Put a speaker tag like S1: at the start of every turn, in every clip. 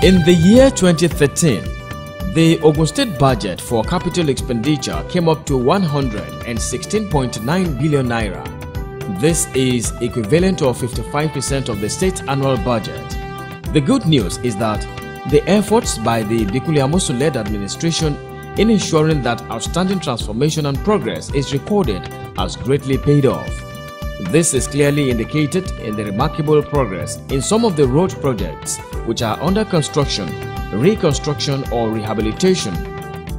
S1: In the year 2013, the Ogun State budget for capital expenditure came up to 116.9 billion naira. This is equivalent to 55% of the state's annual budget. The good news is that the efforts by the Bikuliamosu-led administration in ensuring that outstanding transformation and progress is recorded has greatly paid off. This is clearly indicated in the remarkable progress in some of the road projects which are under construction, reconstruction or rehabilitation.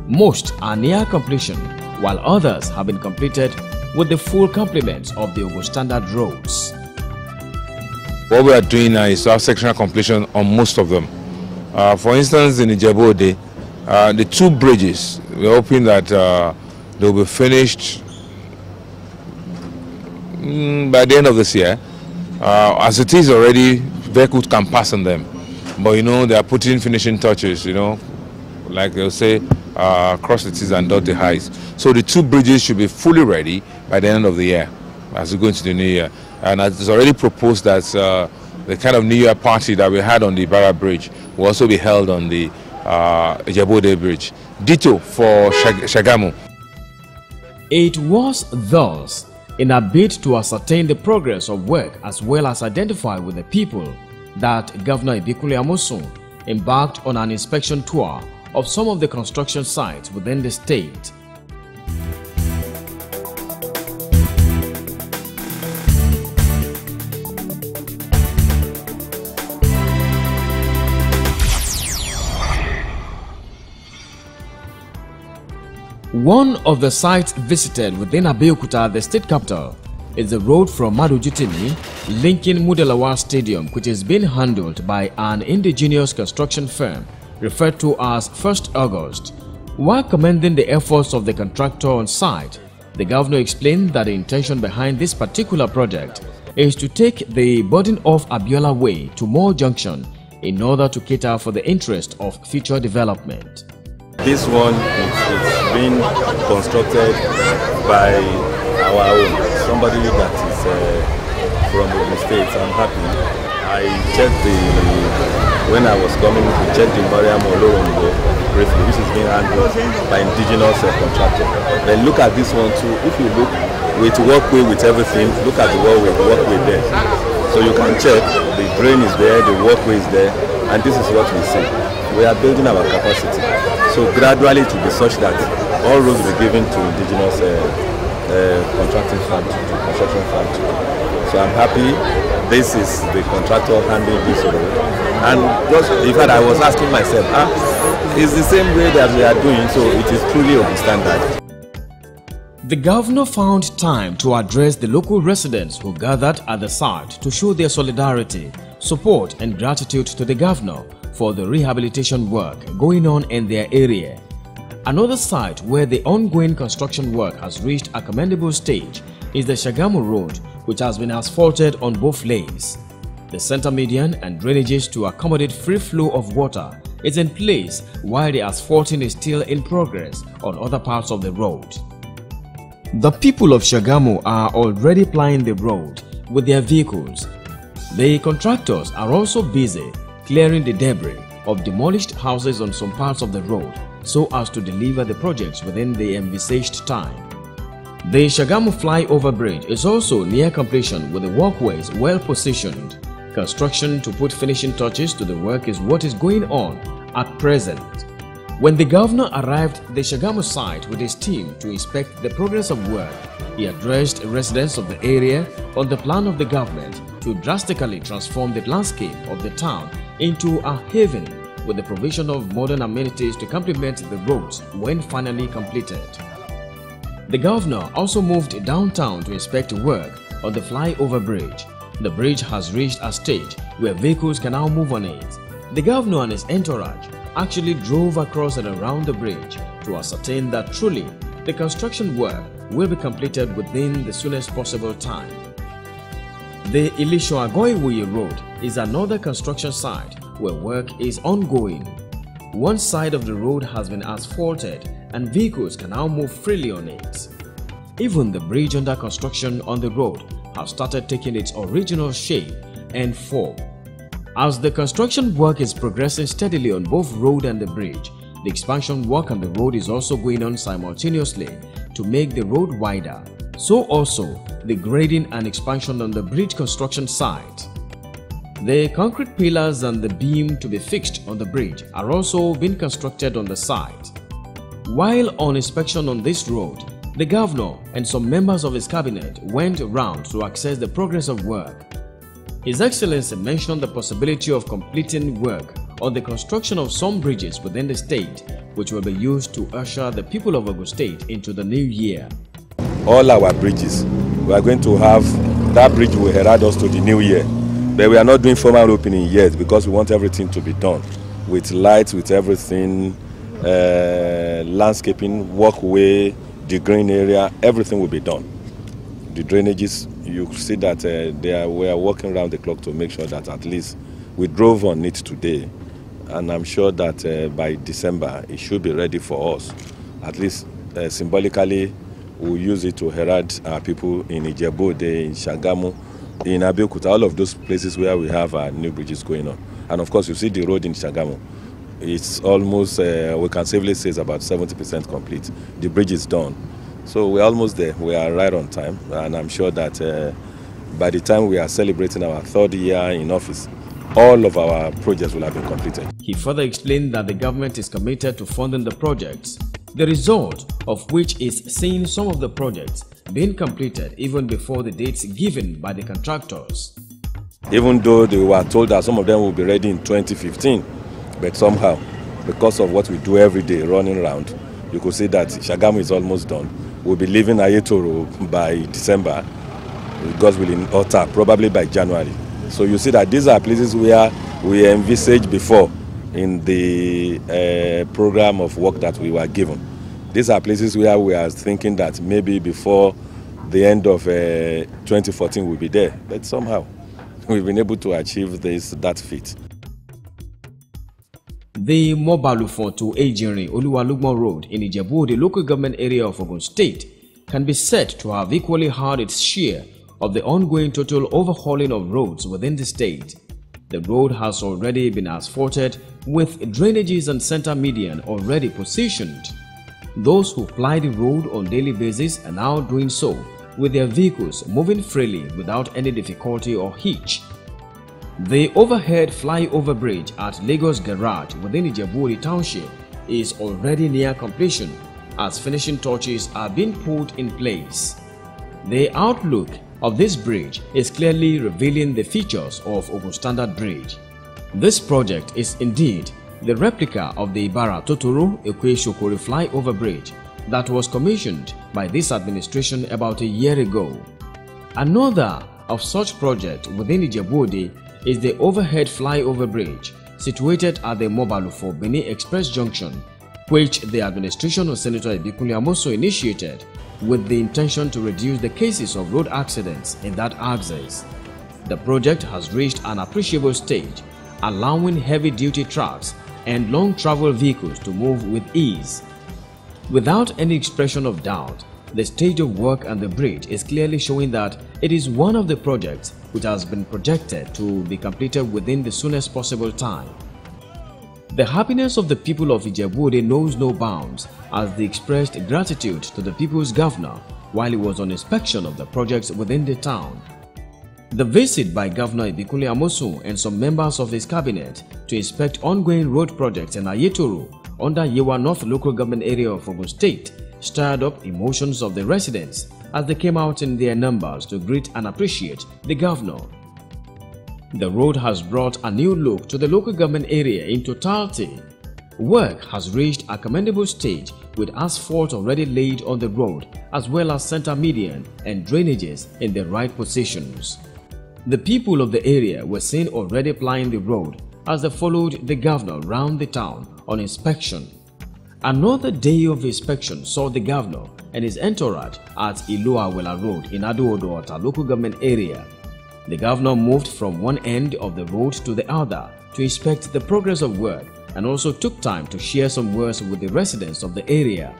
S1: Most are near completion, while others have been completed with the full complement of the Ogun Standard roads.
S2: What we are doing now is to have sectional completion on most of them. For instance, in Ado-Odo, the two bridges, we're hoping that they will be finished by the end of this year. As it is already, vehicles can pass on them. But they are putting finishing touches, like they'll say, cross the T's and dot the I's. So the two bridges should be fully ready by the end of the year, as we go into the new year. And it's already proposed that the kind of New Year party that we had on the Barra Bridge will also be held on the Ado-Odo Bridge. Ditto for Sagamu.
S1: It was thus in a bid to ascertain the progress of work as well as identify with the people that Governor Bikuliamosu embarked on an inspection tour of some of the construction sites within the state. One of the sites visited within Abeokuta, the state capital, is the road from Madujutini linking Mudelawa Stadium, which is being handled by an indigenous construction firm referred to as 1st August. While commending the efforts of the contractor on site, the governor explained that the intention behind this particular project is to take the burden off Abiola Way to Moore Junction in order to cater for the interest of future development.
S3: This one is being constructed by our own, somebody that is from Ogun State. I'm happy. I checked when I was coming, we checked the Mariam Olorongo briefly, which is being handled by indigenous contractor. Then look at this one too. If you look with walkway with everything, look at the walkway there. So you can check, the drain is there, the walkway is there, and this is what we see. We are building our capacity. So gradually it will be such that all roads will be given to indigenous contracting firm, construction firm. So I'm happy this is the contractor handling this road. And just, in fact, I was asking myself, it's the same way that we are doing, so it is truly Ogun Standard.
S1: The governor found time to address the local residents who gathered at the site to show their solidarity, support and gratitude to the governor for the rehabilitation work going on in their area. Another site where the ongoing construction work has reached a commendable stage is the Sagamu Road, which has been asphalted on both lanes. The center median and drainages to accommodate free flow of water is in place while the asphalting is still in progress on other parts of the road. The people of Sagamu are already plying the road with their vehicles. The contractors are also busy clearing the debris of demolished houses on some parts of the road so as to deliver the projects within the envisaged time. The Sagamu flyover bridge is also near completion with the walkways well positioned. Construction to put finishing touches to the work is what is going on at present. When the governor arrived at the Sagamu site with his team to inspect the progress of work, he addressed residents of the area on the plan of the government to drastically transform the landscape of the town into a haven with the provision of modern amenities to complement the roads when finally completed. The governor also moved downtown to inspect work on the flyover bridge. The bridge has reached a stage where vehicles can now move on it. The governor and his entourage actually drove across and around the bridge to ascertain that truly the construction work will be completed within the soonest possible time. The Ado-Odo Road is another construction site where work is ongoing. One side of the road has been asphalted and vehicles can now move freely on it. Even the bridge under construction on the road has started taking its original shape and form. As the construction work is progressing steadily on both road and the bridge, the expansion work on the road is also going on simultaneously to make the road wider. So also the grading and expansion on the bridge construction site. The concrete pillars and the beam to be fixed on the bridge are also being constructed on the site. While on inspection on this road, the governor and some members of his cabinet went around to assess the progress of work. His Excellency mentioned the possibility of completing work on the construction of some bridges within the state, which will be used to usher the people of Ogun State into the new year.
S3: All our bridges, we are going to have, that bridge will herald us to the new year. But we are not doing formal opening yet because we want everything to be done with lights, with everything, landscaping, walkway, the green area, everything will be done. The drainages, you see that we are working around the clock to make sure that at least we drove on it today, and I'm sure that by December it should be ready for us. At least symbolically, we'll use it to herald our people in Ado-Odo, in Sagamu, in Abeokuta, all of those places where we have our new bridges going on. And of course, you see the road in Sagamu. It's almost, we can safely say it's about 70% complete. The bridge is done. So we're almost there. We are right on time. And I'm sure that by the time we are celebrating our 3rd year in office, all of our projects will have been completed.
S1: He further explained that the government is committed to funding the projects, the result of which is seeing some of the projects being completed even before the dates given by the contractors.
S3: Even though they were told that some of them will be ready in 2015, but somehow, because of what we do every day running around, you could see that Sagamu is almost done. We'll be leaving Ado-Odo by December, God's willing, Ota probably by January. So you see that these are places where we envisaged before in the program of work that we were given. These are places where we are thinking that maybe before the end of 2014 we'll be there. But somehow we've been able to achieve that feat.
S1: The Mobalufon to Ejinrin Oluwalugmo Road in Ijebu, the local government area of Ogun State, can be said to have equally had its share of the ongoing total overhauling of roads within the state. The road has already been asphalted with drainages and center median already positioned. Those who ply the road on a daily basis are now doing so with their vehicles moving freely without any difficulty or hitch. The overhead flyover bridge at Lagos Garage within Ijebu Township is already near completion as finishing touches are being put in place. The outlook of this bridge is clearly revealing the features of Ogun Standard Bridge. This project is indeed the replica of the Ibara-Totoro-Ekwe-Shokore flyover bridge that was commissioned by this administration about a year ago. Another of such projects within Ijebu is the overhead flyover bridge situated at the Mobalufo Benin Express Junction, which the administration of Senator Abeokuta also initiated with the intention to reduce the cases of road accidents in that axis. The project has reached an appreciable stage, allowing heavy-duty trucks and long-travel vehicles to move with ease. Without any expression of doubt, the stage of work on the bridge is clearly showing that it is one of the projects which has been projected to be completed within the soonest possible time. The happiness of the people of Ijebu knows no bounds as they expressed gratitude to the people's governor while he was on inspection of the projects within the town. The visit by Governor Abeokuta Amosun and some members of his cabinet to inspect ongoing road projects in Ayetoro under Yewa North local government area of Ogun State stirred up emotions of the residents as they came out in their numbers to greet and appreciate the governor. The road has brought a new look to the local government area in totality. Work has reached a commendable stage with asphalt already laid on the road as well as center median and drainages in the right positions. The people of the area were seen already plying the road as they followed the governor round the town on inspection. Another day of inspection saw the governor and his entourage at Ado-Orile Road in Ado-Odo local government area. The governor moved from one end of the road to the other to inspect the progress of work and also took time to share some words with the residents of the area.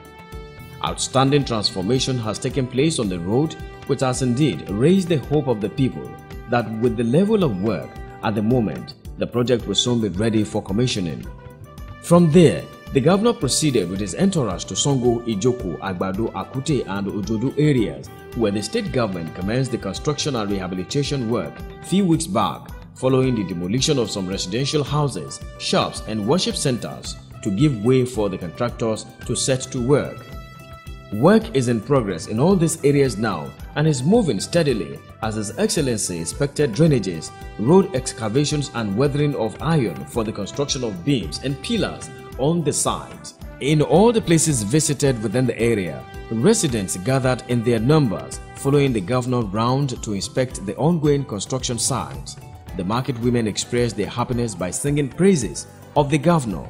S1: Outstanding transformation has taken place on the road, which has indeed raised the hope of the people that with the level of work at the moment, The project will soon be ready for commissioning. From there, the governor proceeded with his entourage to Songo, Ijoku, Agbado, Akute and Ado-Odo areas, where the state government commenced the construction and rehabilitation work few weeks back, following the demolition of some residential houses, shops and worship centers to give way for the contractors to set to work. Work is in progress in all these areas now and is moving steadily as His Excellency inspected drainages, road excavations and weathering of iron for the construction of beams and pillars on the site. In all the places visited within the area, residents gathered in their numbers following the governor round to inspect the ongoing construction sites. The market women expressed their happiness by singing praises of the governor.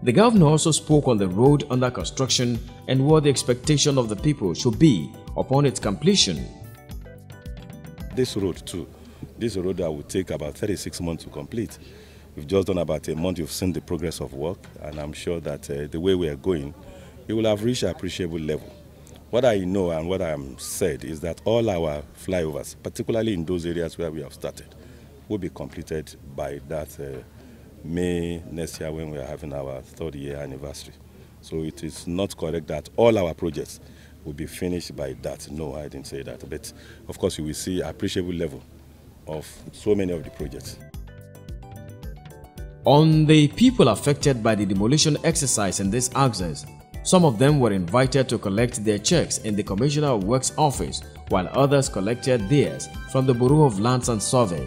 S1: The governor also spoke on the road under construction and what the expectation of the people should be upon its completion.
S3: This road too, this road that will take about 36 months to complete. We've just done about a month. You've seen the progress of work, and I'm sure that the way we are going, it will have reached an appreciable level. What I know and what I am said is that all our flyovers, particularly in those areas where we have started, will be completed by that May next year when we are having our 3rd year anniversary. So it is not correct that all our projects will be finished by that. No, I didn't say that. But of course, you will see an appreciable level of so many of the projects.
S1: On the people affected by the demolition exercise in this axis, some of them were invited to collect their checks in the Commissioner of Works office, while others collected theirs from the Bureau of Lands and Survey.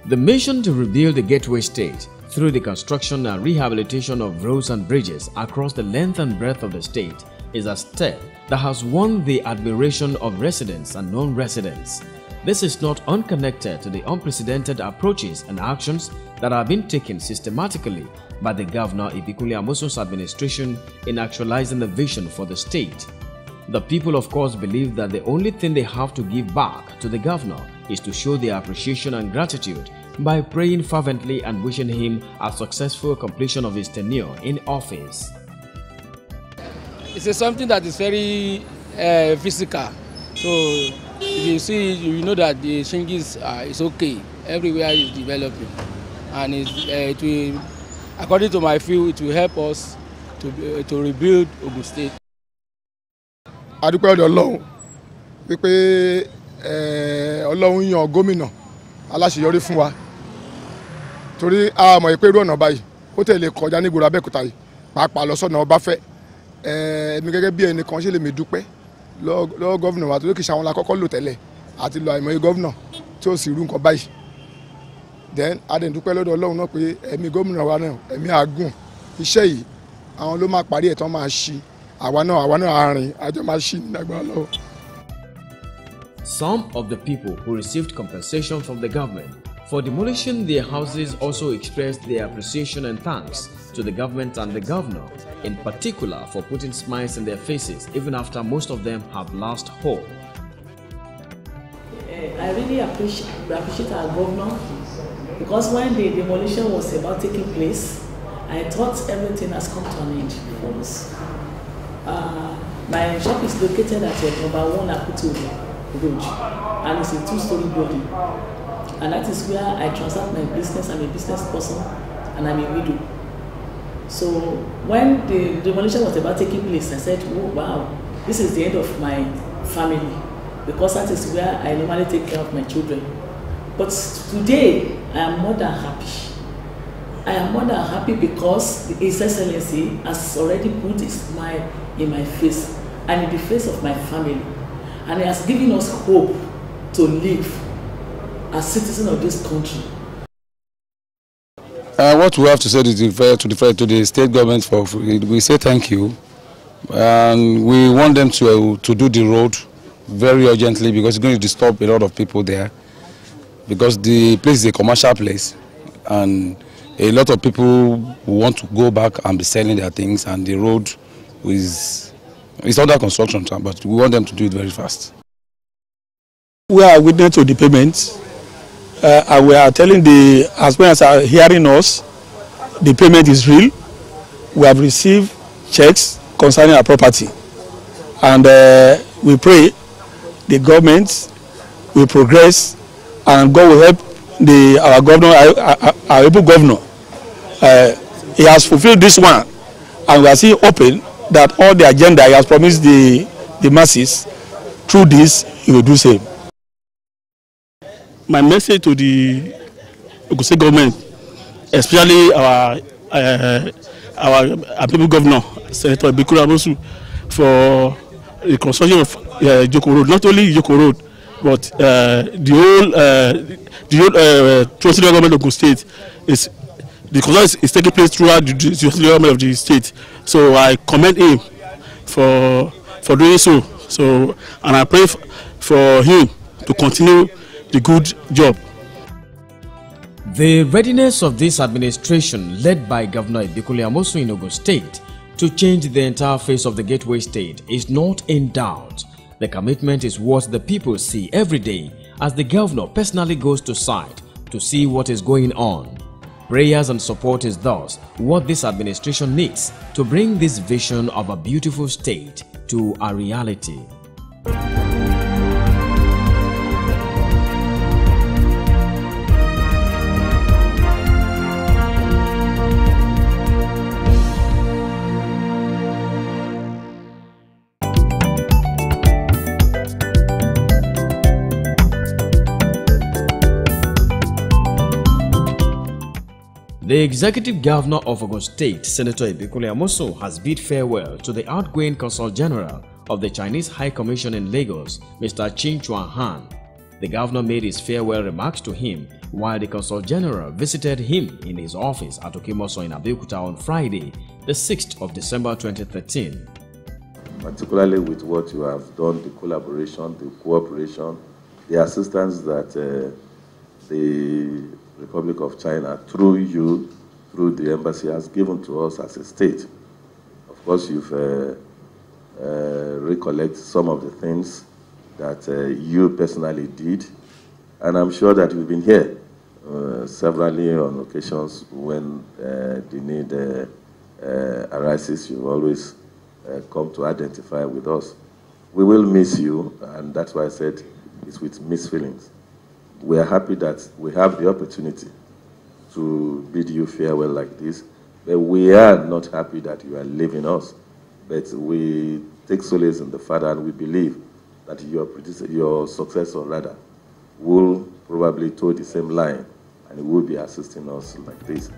S1: The mission to rebuild the Gateway State through the construction and rehabilitation of roads and bridges across the length and breadth of the state is a step that has won the admiration of residents and non-residents. This is not unconnected to the unprecedented approaches and actions that have been taken systematically by the Governor Ibikule Amosun's administration in actualizing the vision for the state. The people, of course, believe that the only thing they have to give back to the governor is to show their appreciation and gratitude by praying fervently and wishing him a successful completion of his tenure in office.
S4: It's something that is very physical. So if you see, you know that the Shingis is okay. Everywhere is developing, and it will, according to my view, it will help us to rebuild Ogun State.
S5: Adúpẹ́ ọ̀dọ̀ Ọlọ́run wípé Ọlọ́run yan gómìnà aláṣeyọrí fún wa torí a mọ̀ pé irú ọ̀nà báyìí ó tẹ̀lé kọjá ní ìgboro Abẹ́òkúta yìí pàápàá lọ sọ́nà Ọbáfẹ́ èmi gẹ́gẹ́ bí ẹnìkan ṣe lè mi dúpẹ́ lọ́wọ́ gómìnà wa torí kì í ṣe àwọn lákọ́kọ́ lò tẹ́lẹ̀ àti lọ àìmọye gómìnà tí ó sì rú nǹkan báyìí then adẹ̀dúpẹ́ lọ́dọ̀ Ọlọ́run náà pé ẹ̀mí gómìnà wa náà ẹ̀mí àgùn iṣẹ́ yìí àwọn ló máa parí ẹ̀ tán máa ṣí àwa náà àárín àjọ máa ṣí nígbàgbọ́ lọ́wọ́.
S1: Some of the people who received compensation from the government For demolishing their houses also expressed their appreciation and thanks to the government and the governor, in particular for putting smiles in their faces even after most of them have lost hope.
S6: I really appreciate our governor, because when the demolition was about taking place, I thought everything has come to an end for us. My shop is located at number 1 Ado-Odo Road, and it's a 2-story building. And that is where I transact my business. I'm a business person and I'm a widow. So when the demolition was about taking place, I said, oh wow, this is the end of my family, because that is where I normally take care of my children. But today, I am more than happy. I am more than happy because His Excellency has already put a smile in my face and in the face of my family. And He has given us hope to live as citizens of this country.
S7: What we have to say is to the state government, we say thank you. And we want them to do the road very urgently, because it's going to disturb a lot of people there. Because the place is a commercial place, and a lot of people want to go back and be selling their things, and the road is under construction, but we want them to do it very fast.
S8: We are witness to the payments. And we are telling the husbands are hearing us, the payment is real. We have received checks concerning our property, and we pray the government will progress, and God will help our governor, our able governor. He has fulfilled this one, and we are still hoping that all the agenda he has promised the masses, through this he will do same. My message to the Ogun State government, especially our people governor, Senator Abeokuta, for the construction of Joga-Orile Road, not only Joga-Orile Road, but the whole transitional government of Ogun State is the construction is taking place throughout the transitional government of the state. So I commend him for doing so. And I pray for him to continue the good job.
S1: The readiness of this administration, led by Governor Abeokuta in Ogun State, to change the entire face of the Gateway State is not in doubt. The commitment is what the people see every day as the governor personally goes to site to see what is going on. Prayers and support is thus what this administration needs to bring this vision of a beautiful state to a reality. The executive governor of Ogun State, Senator Abeokuta, has bid farewell to the outgoing Consul General of the Chinese High Commission in Lagos, Mr. Chin Chuan-Han. The governor made his farewell remarks to him while the Consul General visited him in his office at Okimoso in Abeokuta on Friday, the 6th of December 2013.
S3: Particularly with what you have done, the collaboration, the cooperation, the assistance that the Republic of China, through you, through the embassy, has given to us as a state. Of course, you've recollected some of the things that you personally did, and I'm sure that you've been here severally on occasions when the need arises. You always come to identify with us. We will miss you, and that's why I said it's with mixed feelings. We are happy that we have the opportunity to bid you farewell like this, but we are not happy that you are leaving us. But we take solace in the Father, and we believe that your successor, rather, will probably toe the same line, and will be assisting us like this.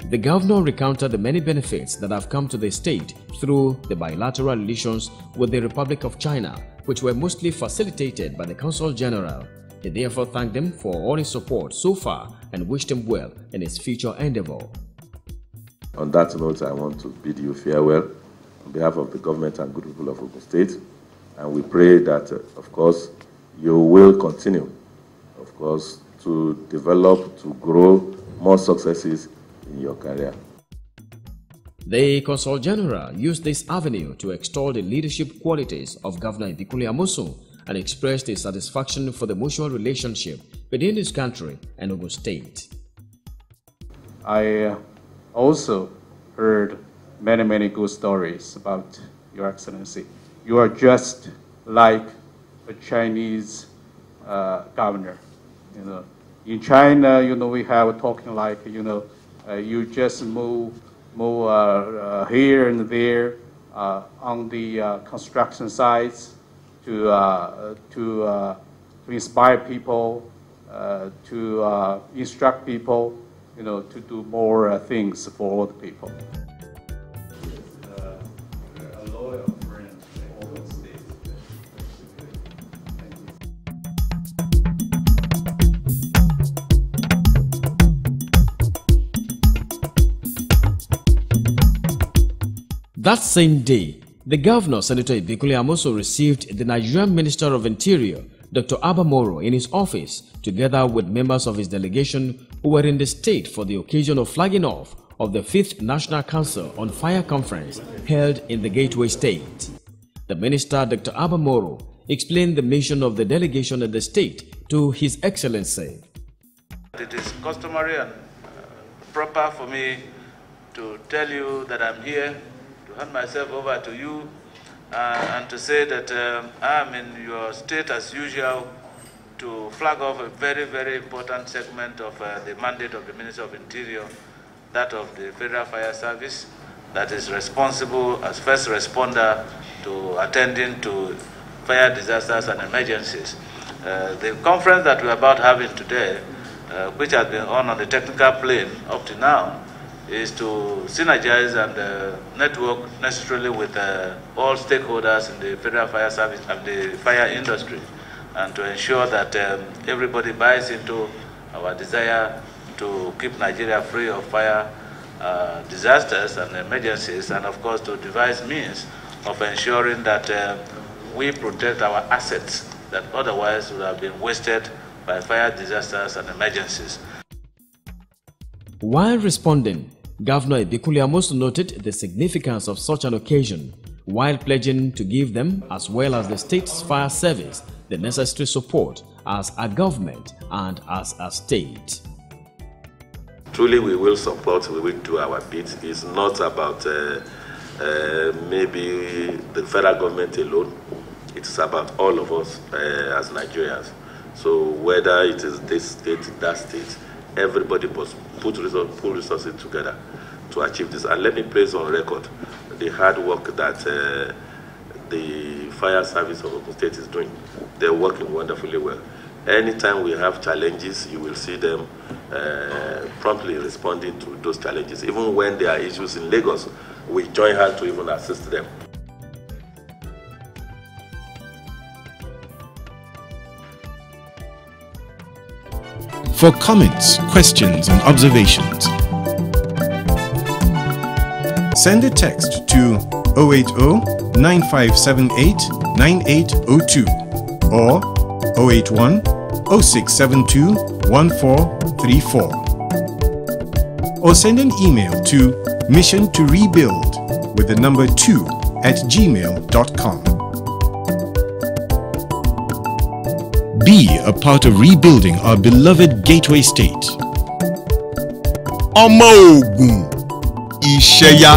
S1: The governor recounted the many benefits that have come to the state through the bilateral relations with the Republic of China, which were mostly facilitated by the Consul General. He therefore thanked them for all his support so far and wished him well in his future endeavor.
S3: On that note, I want to bid you farewell on behalf of the government and good people of Ogun State, and we pray that, of course, you will continue, of course, to develop, to grow more successes in your career.
S1: The Consul General used this avenue to extol the leadership qualities of Governor Ibikule Amosun and expressed his satisfaction for the mutual relationship between his country and Ogun State.
S9: I also heard many good stories about Your Excellency. You are just like a Chinese governor. In China, we have talking like, you just move here and there on the construction sites to inspire people, to instruct people, to do more things for all the people. A loyal friend for Ogun State.
S1: That same day, the Governor, Senator Ibikule Amosun, received the Nigerian Minister of Interior, Dr. Abamoro, in his office, together with members of his delegation who were in the state for the occasion of flagging off of the 5th National Council on Fire Conference held in the Gateway State. The Minister, Dr. Abamoro, explained the mission of the delegation at the state to His Excellency.
S10: It is customary and proper for me to tell you that I'm here to hand myself over to you and to say that I'm in your state as usual to flag off a very important segment of the mandate of the Minister of Interior, that of the Federal Fire Service, that is responsible as first responder to attending to fire disasters and emergencies. The conference that we're about having today, which has been on the technical plane up to now, is to synergize and network necessarily with all stakeholders in the Federal Fire Service and the fire industry, and to ensure that everybody buys into our desire to keep Nigeria free of fire disasters and emergencies, and of course to devise means of ensuring that we protect our assets that otherwise would have been wasted by fire disasters and emergencies.
S1: While responding, Governor Ibikule Amosun noted the significance of such an occasion, while pledging to give them, as well as the state's fire service, the necessary support as a government and as a state.
S3: Truly we will support, we will do our bit. It's not about maybe the federal government alone. It's about all of us as Nigerians. So whether it is this state, that state, everybody must put resources together to achieve this. And let me place on record the hard work that the fire service of Ogun State is doing. They're working wonderfully well. Anytime we have challenges, you will see them promptly responding to those challenges. Even when there are issues in Lagos, we join hands to even assist them.
S11: For comments, questions, and observations, send a text to 080-9578-9802 or 081-0672-1434, or send an email to missiontorebuild@gmail.com. Be a part of rebuilding our beloved Gateway State. Ọmọ Ogun Ìṣẹ̀yà.